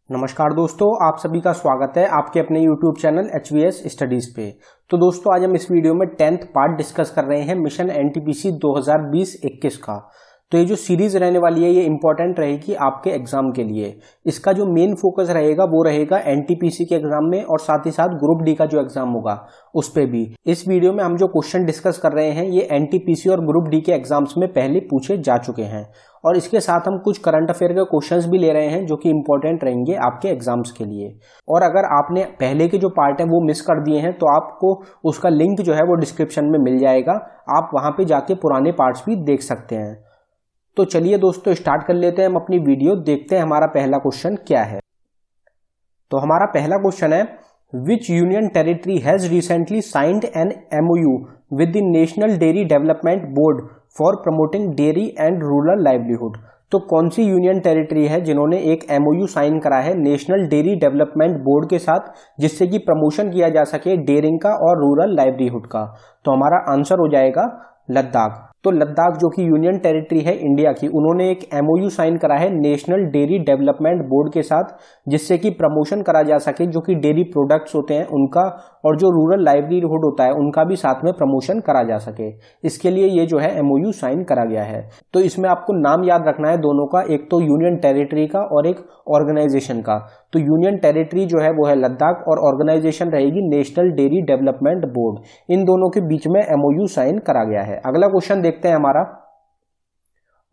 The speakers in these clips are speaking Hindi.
नमस्कार दोस्तों, आप सभी का स्वागत है आपके अपने YouTube चैनल HVS स्टडीज पे। तो दोस्तों आज हम इस वीडियो में 10th पार्ट डिस्कस कर रहे हैं मिशन NTPC 2020-21 का। तो ये जो सीरीज रहने वाली है ये इंपॉर्टेंट रहेगी आपके एग्जाम के लिए। इसका जो मेन फोकस रहेगा वो रहेगा NTPC के एग्जाम में और साथ ही साथ ग्रुप डी का जो एग्जाम होगा उस पे भी। इस वीडियो में हम जो क्वेश्चन डिस्कस कर रहे हैं ये NTPC और ग्रुप डी के एग्जाम्स में पहले पूछे जा चुके हैं और इसके साथ हम कुछ करंट अफेयर के क्वेश्चंस भी ले रहे हैं जो कि इंपॉर्टेंट रहेंगे आपके एग्जाम्स के लिए। और अगर आपने पहले के जो पार्ट है वो मिस कर दिए हैं तो आपको उसका लिंक जो है वो डिस्क्रिप्शन में मिल जाएगा, आप वहां पे जाके पुराने पार्ट्स भी देख सकते हैं। तो चलिए दोस्तों स्टार्ट कर लेते हैं हम अपनी वीडियो, देखते हैं हमारा पहला क्वेश्चन क्या है। तो हमारा पहला क्वेश्चन है, विच union territory has recently signed an MOU with the national dairy development board for promoting dairy and rural livelihood. तो कौन सी यूनियन टेरिटरी है जिन्होंने एक MOU साइन करा है नेशनल डेयरी डेवलपमेंट बोर्ड के साथ, जिससे कि प्रमोशन किया जा सके डेयरिंग का और रूरल लाइवलीहुड का। तो हमारा आंसर हो जाएगा लद्दाख। तो लद्दाख जो कि यूनियन टेरिटरी है इंडिया की, उन्होंने एक MOU साइन करा है नेशनल डेयरी डेवलपमेंट बोर्ड के साथ, जिससे कि प्रमोशन करा जा सके जो कि डेयरी प्रोडक्ट्स होते हैं उनका और जो रूरल लाइवलीहुड होता है उनका भी साथ में प्रमोशन करा जा सके। इसके लिए ये जो है MOU साइन करा गया है। तो इसमें आपको नाम याद रखना है दोनों का, एक तो यूनियन टेरिटरी का और एक ऑर्गेनाइजेशन का। तो यूनियन टेरिटरी जो है वो है लद्दाख और ऑर्गेनाइजेशन रहेगी नेशनल डेयरी डेवलपमेंट बोर्ड। इन दोनों के बीच में MOU साइन करा गया है। अगला क्वेश्चन देखते हैं हमारा,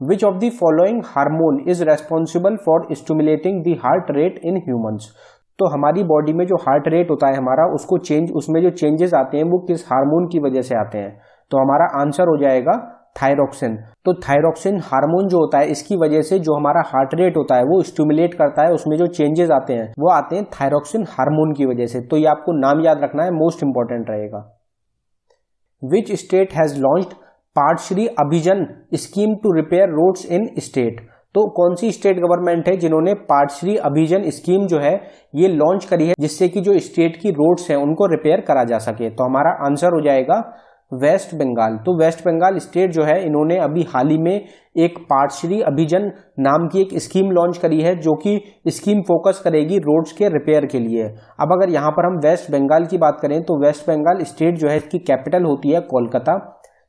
which of the following hormone is responsible for stimulating the heart rate in humans. तो हमारी बॉडी में जो हार्ट रेट होता है हमारा, उसमें जो चेंजेस आते हैं वो किस हार्मोन की वजह से आते हैं। तो हमारा आंसर हो जाएगा थायरोक्सिन। तो थायरोक्सिन हार्मोन जो होता है इसकी वजह से जो हमारा हार्ट रेट होता है वो स्टिमुलेट करता है, उसमें जो चेंजेस आते हैं वो आते हैं थायरोक्सिन हार्मोन की वजह से। तो ये आपको नाम याद रखना है, मोस्ट इंपॉर्टेंट रहेगा। Which state has launched Pathashree Abhijan scheme to repair roads in state. तो कौन सी स्टेट गवर्नमेंट है जिन्होंने पार्टश्री अभिजन स्कीम जो है ये लॉन्च करी है, जिससे कि जो स्टेट की रोड्स हैं उनको रिपेयर करा जा सके। तो हमारा आंसर हो जाएगा वेस्ट बंगाल। तो वेस्ट बंगाल स्टेट जो है इन्होंने अभी हाल ही में एक पार्टश्री अभिजन नाम की एक स्कीम लॉन्च करी है जो कि स्कीम फोकस करेगी रोड्स के रिपेयर के लिए। अब अगर यहाँ पर हम वेस्ट बंगाल की बात करें तो वेस्ट बंगाल स्टेट जो है इसकी कैपिटल होती है कोलकाता,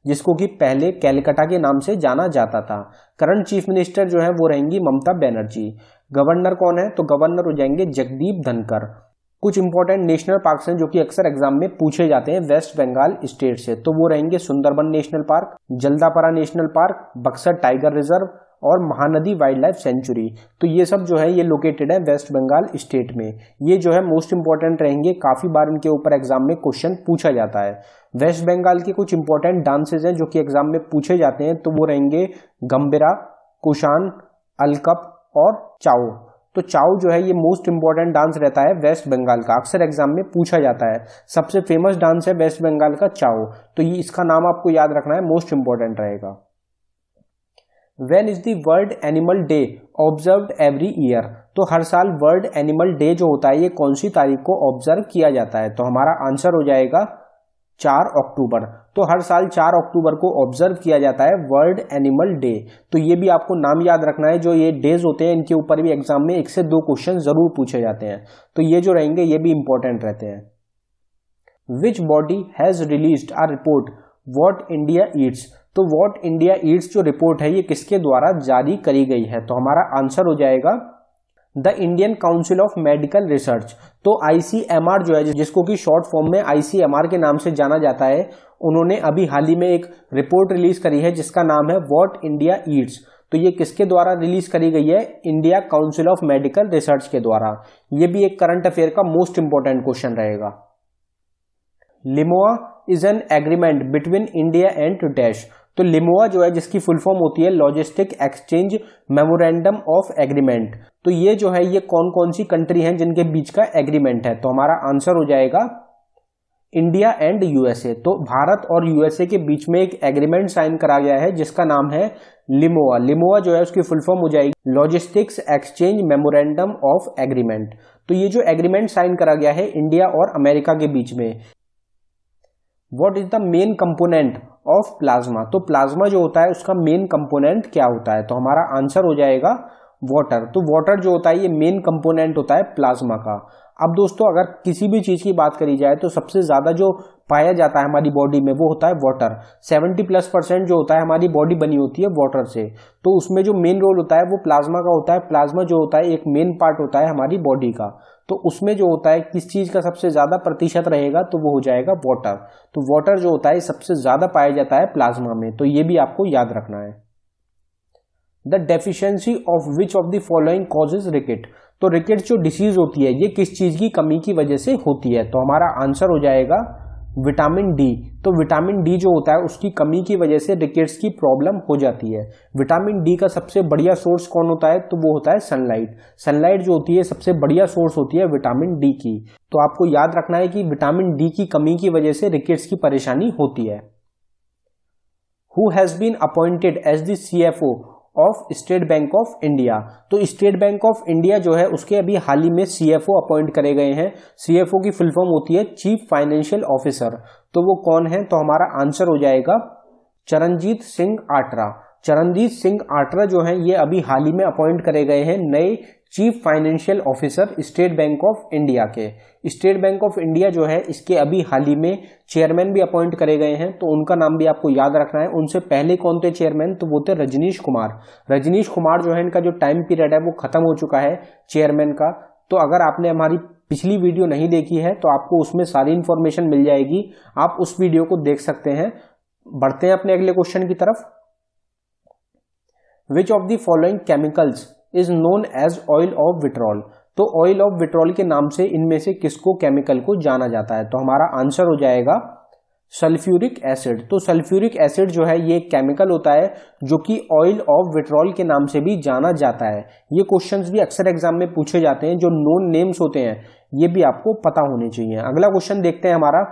जिसको कि पहले कैलकाटा के नाम से जाना जाता था। करंट चीफ मिनिस्टर जो है वो रहेंगी ममता बनर्जी। गवर्नर कौन है? तो गवर्नर हो जाएंगे जगदीप धनखड़। कुछ इंपॉर्टेंट नेशनल पार्क्स हैं जो कि अक्सर एग्जाम में पूछे जाते हैं वेस्ट बंगाल स्टेट से, तो वो रहेंगे Sundarban national park, Jaldapara national park, Buxar tiger reserve और महानदी वाइल्ड लाइफ सेंचुरी। तो ये सब जो है ये लोकेटेड है वेस्ट बंगाल स्टेट में। ये जो है मोस्ट इंपॉर्टेंट रहेंगे, काफी बार इनके ऊपर एग्जाम में क्वेश्चन पूछा जाता है। वेस्ट बंगाल के कुछ इंपॉर्टेंट डांसेज हैं जो कि एग्जाम में पूछे जाते हैं, तो वो रहेंगे गंभीरा, कुशान, अलकप और चाओ। तो चाओ जो है ये मोस्ट इंपॉर्टेंट डांस रहता है वेस्ट बंगाल का, अक्सर एग्जाम में पूछा जाता है। सबसे फेमस डांस है वेस्ट बंगाल का चाओ। तो ये इसका नाम आपको याद रखना है, मोस्ट इंपॉर्टेंट रहेगा। When is the world animal day observed every year. तो हर साल वर्ल्ड एनिमल डे जो होता है ये कौन सी तारीख को ऑब्जर्व किया जाता है। तो हमारा आंसर हो जाएगा 4 अक्टूबर। तो हर साल 4 अक्टूबर को ऑब्जर्व किया जाता है वर्ल्ड एनिमल डे। तो ये भी आपको नाम याद रखना है, जो ये डेज होते हैं इनके ऊपर भी एग्जाम में 1 से 2 क्वेश्चन जरूर पूछे जाते हैं। तो ये जो रहेंगे ये भी इंपॉर्टेंट रहते हैं। Which body has released a report what India Yeats. तो व्हाट इंडिया ईट्स जो रिपोर्ट है ये किसके द्वारा जारी करी गई है। तो हमारा आंसर हो जाएगा the Indian council of medical research. तो ICMR जो है, जिसको कि शॉर्ट फॉर्म में ICMR के नाम से जाना जाता है, उन्होंने अभी हाल ही में एक रिपोर्ट रिलीज करी है जिसका नाम है व्हाट इंडिया ईट्स। तो ये किसके द्वारा रिलीज करी गई है? India council of medical research के द्वारा। ये भी एक करंट अफेयर का मोस्ट इंपॉर्टेंट क्वेश्चन रहेगा। LEMOA is an agreement between India and dash. तो लिमोआ जो है जिसकी फुल फॉर्म होती है logistic exchange memorandum of agreement. तो ये जो है ये कौन कौन सी कंट्री हैं जिनके बीच का एग्रीमेंट है। तो हमारा आंसर हो जाएगा इंडिया एंड USA। तो भारत और USA के बीच में एक एग्रीमेंट साइन करा गया है जिसका नाम है लिमोआ। लिमोआ जो है उसकी फुल फॉर्म हो जाएगी logistics exchange memorandum of agreement. तो ये जो एग्रीमेंट साइन करा गया है इंडिया और अमेरिका के बीच में। What is the main component of plasma. तो प्लाज्मा जो होता है उसका मेन कंपोनेंट क्या होता है। तो हमारा आंसर हो जाएगा वाटर। तो वाटर जो होता है ये मेन कंपोनेंट होता है प्लाज्मा का। अब दोस्तों अगर किसी भी चीज की बात करी जाए तो सबसे ज्यादा जो पाया जाता है हमारी बॉडी में वो होता है वाटर। 70+% जो होता है हमारी बॉडी बनी होती है वाटर से। तो उसमें जो मेन रोल होता है वो प्लाज्मा का होता है। प्लाज्मा जो होता है एक मेन पार्ट होता है हमारी बॉडी का। तो उसमें जो होता है किस चीज का सबसे ज्यादा प्रतिशत रहेगा तो वो हो जाएगा वाटर। तो वाटर जो होता है सबसे ज्यादा पाया जाता है प्लाज्मा में। तो ये भी आपको याद रखना है। The deficiency of which of the following causes rickets. तो रिकेट जो डिसीज होती है ये किस चीज की कमी की वजह से होती है। तो हमारा आंसर हो जाएगा विटामिन डी। तो विटामिन डी जो होता है उसकी कमी की वजह से रिकेट्स की प्रॉब्लम हो जाती है। विटामिन डी का सबसे बढ़िया सोर्स कौन होता है तो वो होता है सनलाइट। सनलाइट जो होती है सबसे बढ़िया सोर्स होती है विटामिन डी की। तो आपको याद रखना है कि विटामिन डी की कमी की वजह से रिकेट्स की परेशानी होती है। Who has been appointed as the CFO of State Bank of India. तो स्टेट बैंक ऑफ इंडिया जो है उसके अभी हाल ही में CFO अपॉइंट करे गए हैं। CFO की फुल फॉर्म होती है चीफ फाइनेंशियल ऑफिसर। तो वो कौन है तो हमारा आंसर हो जाएगा चरणजीत सिंह आटरा। चरणजीत सिंह आटरा जो है ये अभी हाल ही में अपॉइंट करे गए हैं नए chief financial officer state Bank of India के। स्टेट बैंक ऑफ इंडिया जो है इसके अभी हाल ही में चेयरमैन भी अपॉइंट करे गए हैं। तो उनका नाम भी आपको याद रखना है। उनसे पहले कौन थे चेयरमैन तो वो थे रजनीश कुमार। रजनीश कुमार जो है इनका जो टाइम पीरियड है वो खत्म हो चुका है चेयरमैन का। तो अगर आपने हमारी पिछली वीडियो नहीं देखी है तो आपको उसमें सारी इंफॉर्मेशन मिल जाएगी, आप उस वीडियो को देख सकते हैं। बढ़ते हैं अपने अगले क्वेश्चन की तरफ। Which of the following chemicals is known as oil of vitriol. तो ऑयल ऑफ विट्रॉल के नाम से इनमें से किसको केमिकल को जाना जाता है तो हमारा आंसर हो जाएगा सल्फ्यूरिक एसिड। तो सल्फ्यूरिक एसिड जो है ये केमिकल होता है जो कि ऑयल ऑफ विट्रॉल के नाम से भी जाना जाता है। ये क्वेश्चंस भी अक्सर एग्जाम में पूछे जाते हैं। जो नोन नेम्स होते हैं ये भी आपको पता होने चाहिए। अगला क्वेश्चन देखते हैं हमारा।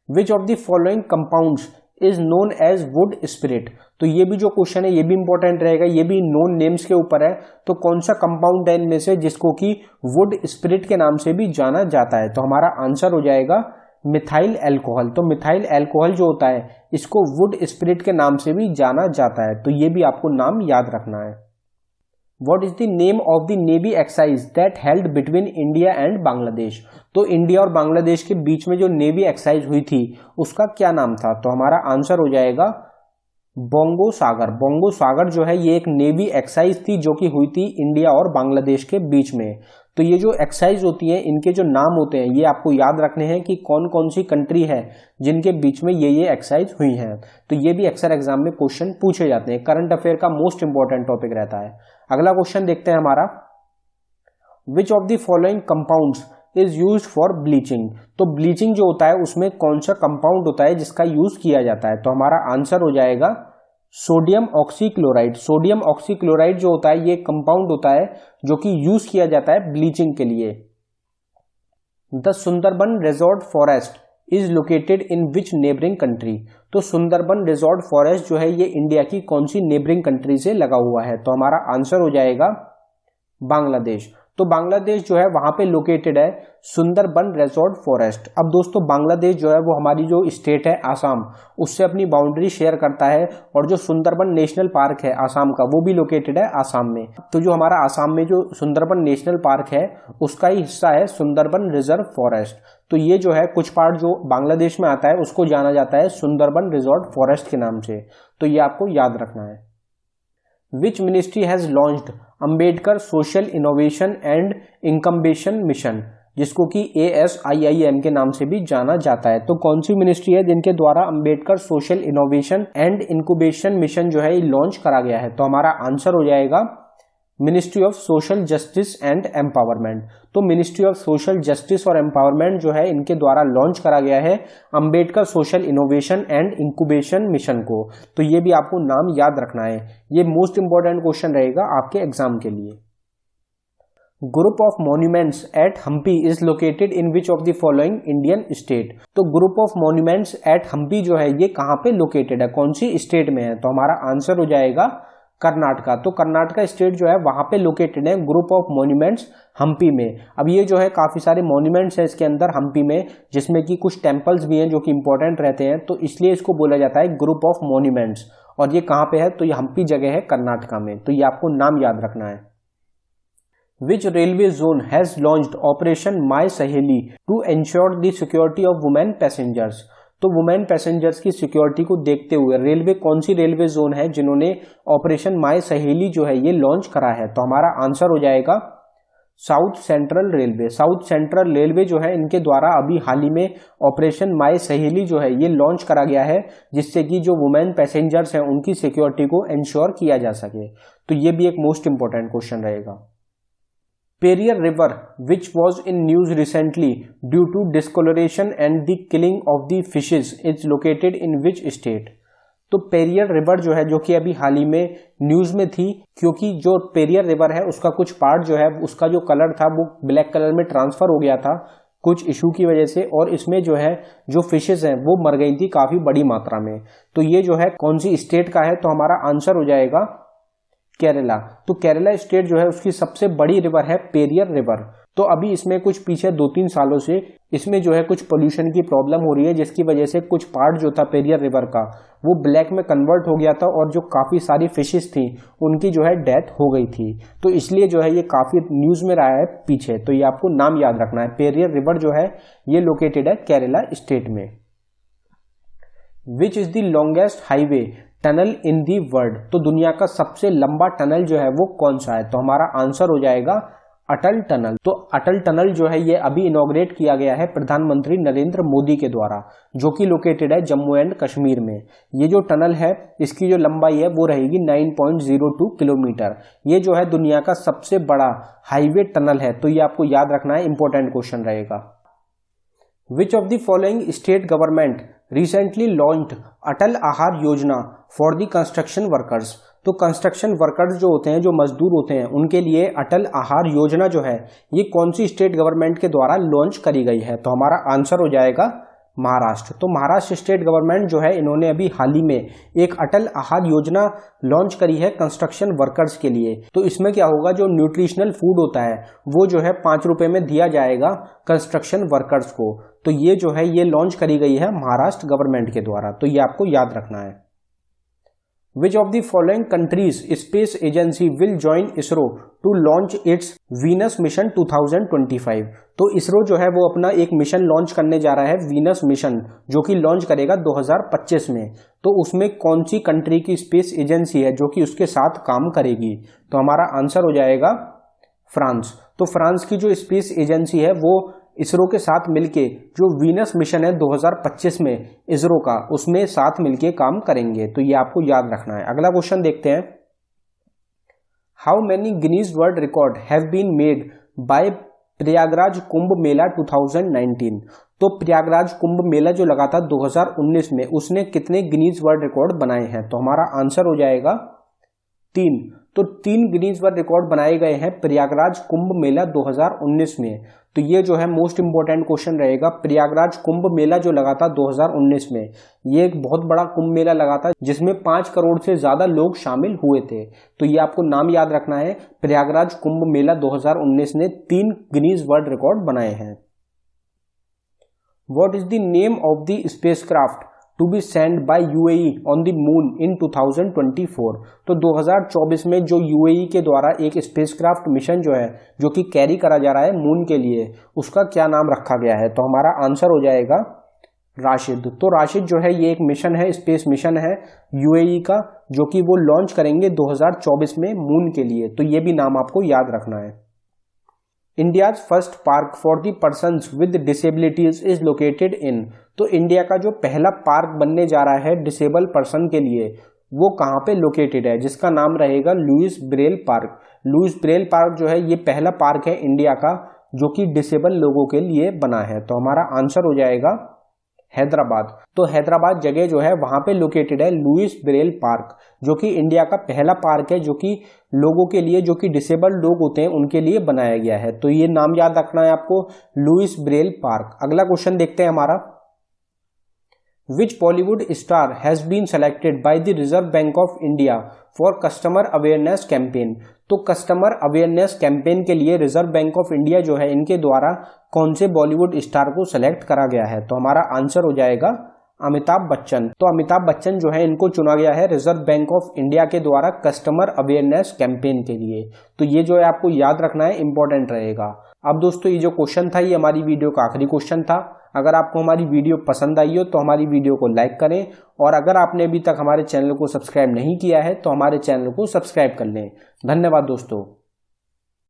Which of the following compounds is known as wood spirit. तो ये भी जो क्वेश्चन है ये भी इंपॉर्टेंट रहेगा। ये भी नोन नेम्स के ऊपर है। तो कौन सा कंपाउंड है इनमें से जिसको कि वुड स्पिरिट के नाम से भी जाना जाता है तो हमारा आंसर हो जाएगा मिथाइल एल्कोहल। तो मिथाइल एल्कोहल जो होता है इसको वुड स्पिरिट के नाम से भी जाना जाता है। तो ये भी आपको नाम याद रखना है। What is the name of the Navy exercise that held between India and Bangladesh. तो इंडिया और बांग्लादेश के बीच में जो नेवी एक्सरसाइज हुई थी उसका क्या नाम था तो हमारा आंसर हो जाएगा बोंगो सागर। बोंगो सागर जो है ये एक नेवी एक्सरसाइज थी जो कि हुई थी इंडिया और बांग्लादेश के बीच में। तो ये जो एक्सरसाइज होती है इनके जो नाम होते हैं ये आपको याद रखने हैं कि कौन कौन सी कंट्री है जिनके बीच में ये एक्सरसाइज हुई हैं। तो ये भी अक्सर एग्जाम में क्वेश्चन पूछे जाते हैं। करंट अफेयर का मोस्ट इंपॉर्टेंट टॉपिक रहता है। अगला क्वेश्चन देखते हैं हमारा। Which of the following compounds is used for bleaching. तो ब्लीचिंग जो होता है उसमें कौन सा कंपाउंड होता है जिसका यूज किया जाता है तो हमारा आंसर हो जाएगा सोडियम ऑक्सीक्लोराइड। सोडियम ऑक्सीक्लोराइड जो होता है ये कंपाउंड होता है जो कि यूज किया जाता है ब्लीचिंग के लिए। The Sundarban resort forest is located in which neighbouring country. तो सुंदरबन रिजॉर्ट फॉरेस्ट जो है ये इंडिया की कौन सी नेबरिंग कंट्री से लगा हुआ है तो हमारा आंसर हो जाएगा बांग्लादेश। तो बांग्लादेश जो है वहां पे लोकेटेड है सुंदरबन रिजॉर्ट फॉरेस्ट। अब दोस्तों बांग्लादेश जो है वो हमारी जो स्टेट है आसाम उससे अपनी बाउंड्री शेयर करता है और जो सुंदरबन नेशनल पार्क है आसाम का वो भी लोकेटेड है आसाम में। तो जो हमारा आसाम में जो सुंदरबन नेशनल पार्क है उसका ही हिस्सा है सुंदरबन रिजर्व फॉरेस्ट। तो ये जो है कुछ पार्ट जो बांग्लादेश में आता है उसको जाना जाता है सुंदरबन रिजॉर्ट फॉरेस्ट के नाम से। तो ये आपको याद रखना है। Which ministry has launched Ambedkar social innovation and incubation mission, जिसको कि ASIIM के नाम से भी जाना जाता है। तो कौन सी मिनिस्ट्री है जिनके द्वारा Ambedkar social innovation and incubation mission जो है ये लॉन्च करा गया है तो हमारा आंसर हो जाएगा ministry of social justice and empowerment. तो मिनिस्ट्री ऑफ सोशल जस्टिस और एम्पावरमेंट जो है इनके द्वारा लॉन्च करा गया है Ambedkar social innovation and incubation mission को। तो ये भी आपको नाम याद रखना है। ये मोस्ट इंपॉर्टेंट क्वेश्चन रहेगा आपके एग्जाम के लिए। Group of monuments at Hampi is located in which of the following Indian state. तो group of monuments at Hampi जो है ये कहां पे लोकेटेड है, कौन सी स्टेट में है तो हमारा आंसर हो जाएगा कर्नाटका। तो कर्नाटका स्टेट जो है वहां पे लोकेटेड है ग्रुप ऑफ मॉन्यूमेंट्स हम्पी में। अब ये जो है काफी सारे मॉन्यूमेंट्स है इसके अंदर हम्पी में जिसमें कि कुछ टेम्पल्स भी हैं जो कि इंपॉर्टेंट रहते हैं तो इसलिए इसको बोला जाता है ग्रुप ऑफ मॉन्यूमेंट्स। और ये कहाँ पे है, तो ये हम्पी जगह है कर्नाटका में, तो ये आपको नाम याद रखना है। Which railway zone has launched operation my Saheli to ensure the security of women passengers. तो वुमेन पैसेंजर्स की सिक्योरिटी को देखते हुए रेलवे, कौन सी रेलवे जोन है जिन्होंने ऑपरेशन माई सहेली जो है ये लॉन्च करा है, तो हमारा आंसर हो जाएगा south central railway. South central railway जो है इनके द्वारा अभी हाल ही में ऑपरेशन माई सहेली जो है ये लॉन्च करा गया है, जिससे कि जो वुमेन पैसेंजर्स हैं उनकी सिक्योरिटी को इंश्योर किया जा सके। तो ये भी एक मोस्ट इंपॉर्टेंट क्वेश्चन रहेगा। Periyar river which was in news recently due to discoloration and the killing of the fishes is located in which state. तो पेरियर रिवर जो है, जो कि अभी हाल ही में न्यूज में थी, क्योंकि जो पेरियर रिवर है उसका कुछ पार्ट जो है उसका जो कलर था वो ब्लैक कलर में ट्रांसफर हो गया था कुछ इशू की वजह से, और इसमें जो है जो फिशेज हैं वो मर गई थी काफी बड़ी मात्रा में। तो ये जो है कौन सी स्टेट का है, तो हमारा आंसर हो जाएगा केरला। तो केरला स्टेट जो है उसकी सबसे बड़ी रिवर है पेरियर रिवर। तो अभी इसमें कुछ पीछे 2-3 सालों से इसमें जो है कुछ पोल्यूशन की प्रॉब्लम हो रही है, जिसकी वजह से कुछ पार्ट जो था पेरियर रिवर का वो ब्लैक में कन्वर्ट हो गया था, और जो काफी सारी फिशेस थी उनकी जो है डेथ हो गई थी। तो इसलिए जो है ये काफी न्यूज में रहा है पीछे। तो ये आपको नाम याद रखना है, पेरियर रिवर जो है ये लोकेटेड है केरला स्टेट में। Which is the longest highway tunnel in the world. तो दुनिया का सबसे लंबा टनल जो है वो कौन सा है, तो हमारा आंसर हो जाएगा अटल टनल। तो अटल टनल जो है ये अभी इनॉग्रेट किया गया है प्रधानमंत्री नरेंद्र मोदी के द्वारा, जो कि लोकेटेड है जम्मू एंड कश्मीर में। ये जो टनल है इसकी जो लंबाई है वो रहेगी 9.02 किलोमीटर। ये जो है दुनिया का सबसे बड़ा हाईवे टनल है। तो ये आपको याद रखना है, इंपॉर्टेंट क्वेश्चन रहेगा। Which of the following state government recently launched Atal Aahar Yojana for the construction workers. तो कंस्ट्रक्शन वर्कर्स जो होते हैं, जो मजदूर होते हैं, उनके लिए अटल आहार योजना जो है ये कौन सी स्टेट गवर्नमेंट के द्वारा लॉन्च करी गई है, तो हमारा आंसर हो जाएगा महाराष्ट्र। तो महाराष्ट्र स्टेट गवर्नमेंट जो है इन्होंने अभी हाल ही में एक अटल आहार योजना लॉन्च करी है कंस्ट्रक्शन वर्कर्स के लिए। तो इसमें क्या होगा, जो न्यूट्रिशनल फूड होता है वो जो है 5 रुपए में दिया जाएगा कंस्ट्रक्शन वर्कर्स को। तो ये जो है ये लॉन्च करी गई है महाराष्ट्र गवर्नमेंट के द्वारा। तो ये आपको याद रखना है। Which of the following countries space agency will join ISRO to launch its Venus mission 2025। तो इसरो जो है वो अपना एक मिशन लॉन्च करने जा रहा है, वीनस मिशन, जो कि लॉन्च करेगा 2025 में। तो उसमें कौन सी कंट्री की स्पेस एजेंसी है जो कि उसके साथ काम करेगी, तो हमारा आंसर हो जाएगा फ्रांस। तो फ्रांस की जो स्पेस एजेंसी है वो इसरो के साथ मिलके जो वीनस मिशन है 2025 में इसरो का, उसमें साथ मिलके काम करेंगे। तो ये आपको याद रखना है। अगला क्वेश्चन देखते हैं। How many Guinness world record have been made by Prayagraj Kumbh Mela 2019। तो प्रयागराज कुंभ मेला जो लगा था 2019 में, उसने कितने गिनीज वर्ल्ड रिकॉर्ड बनाए हैं, तो हमारा आंसर हो जाएगा 3। तो 3 गिनीज वर्ल्ड रिकॉर्ड बनाए गए हैं प्रयागराज कुंभ मेला 2019 में। तो ये जो है मोस्ट इंपॉर्टेंट क्वेश्चन रहेगा। प्रयागराज कुंभ मेला जो लगा था 2019 में, ये एक बहुत बड़ा कुंभ मेला लगा था जिसमें 5 करोड़ से ज्यादा लोग शामिल हुए थे। तो ये आपको नाम याद रखना है, प्रयागराज कुंभ मेला 2019 ने 3 गिनीज वर्ल्ड रिकॉर्ड बनाए हैं। What is the name of the spacecraft to be send by UAE on the moon in 2024। तो 2024 में जो यूएई के द्वारा एक स्पेसक्राफ्ट मिशन जो है जो कि कैरी करा जा रहा है मून के लिए, उसका क्या नाम रखा गया है, तो हमारा आंसर हो जाएगा राशिद। तो राशिद जो है ये एक मिशन है, स्पेस मिशन है यूएई का, जो कि वो लॉन्च करेंगे 2024 में मून के लिए। तो ये भी नाम आपको याद रखना है। India's first park for the persons with disabilities is located इन। तो इंडिया का जो पहला पार्क बनने जा रहा है डिसेबल पर्सन के लिए, वो कहाँ पे लोकेटेड है, जिसका नाम रहेगा Louis Braille Park. Louis Braille Park जो है ये पहला पार्क है इंडिया का जो कि डिसेबल लोगों के लिए बना है। तो हमारा आंसर हो जाएगा हैदराबाद। तो हैदराबाद जगह जो है वहां पे लोकेटेड है लुइस ब्रेल पार्क, जो कि इंडिया का पहला पार्क है जो कि लोगों के लिए, जो कि डिसेबल्ड लोग होते हैं उनके लिए बनाया गया है। तो ये नाम याद रखना है आपको, लुइस ब्रेल पार्क। अगला क्वेश्चन देखते हैं हमारा। Which Bollywood star has been selected by the Reserve Bank of India for Customer Awareness Campaign। तो कस्टमर अवेयरनेस कैंपेन के लिए रिजर्व बैंक ऑफ इंडिया जो है इनके द्वारा कौन से बॉलीवुड स्टार को सेलेक्ट करा गया है, तो हमारा आंसर हो जाएगा अमिताभ बच्चन। तो अमिताभ बच्चन जो है इनको चुना गया है रिजर्व बैंक ऑफ इंडिया के द्वारा कस्टमर अवेयरनेस कैंपेन के लिए। तो ये जो है आपको याद रखना है, इंपॉर्टेंट रहेगा। अब दोस्तों ये जो क्वेश्चन था ये हमारी वीडियो का आखिरी क्वेश्चन था। अगर आपको हमारी वीडियो पसंद आई हो तो हमारी वीडियो को लाइक करें, और अगर आपने अभी तक हमारे चैनल को सब्सक्राइब नहीं किया है तो हमारे चैनल को सब्सक्राइब कर लें। धन्यवाद दोस्तों।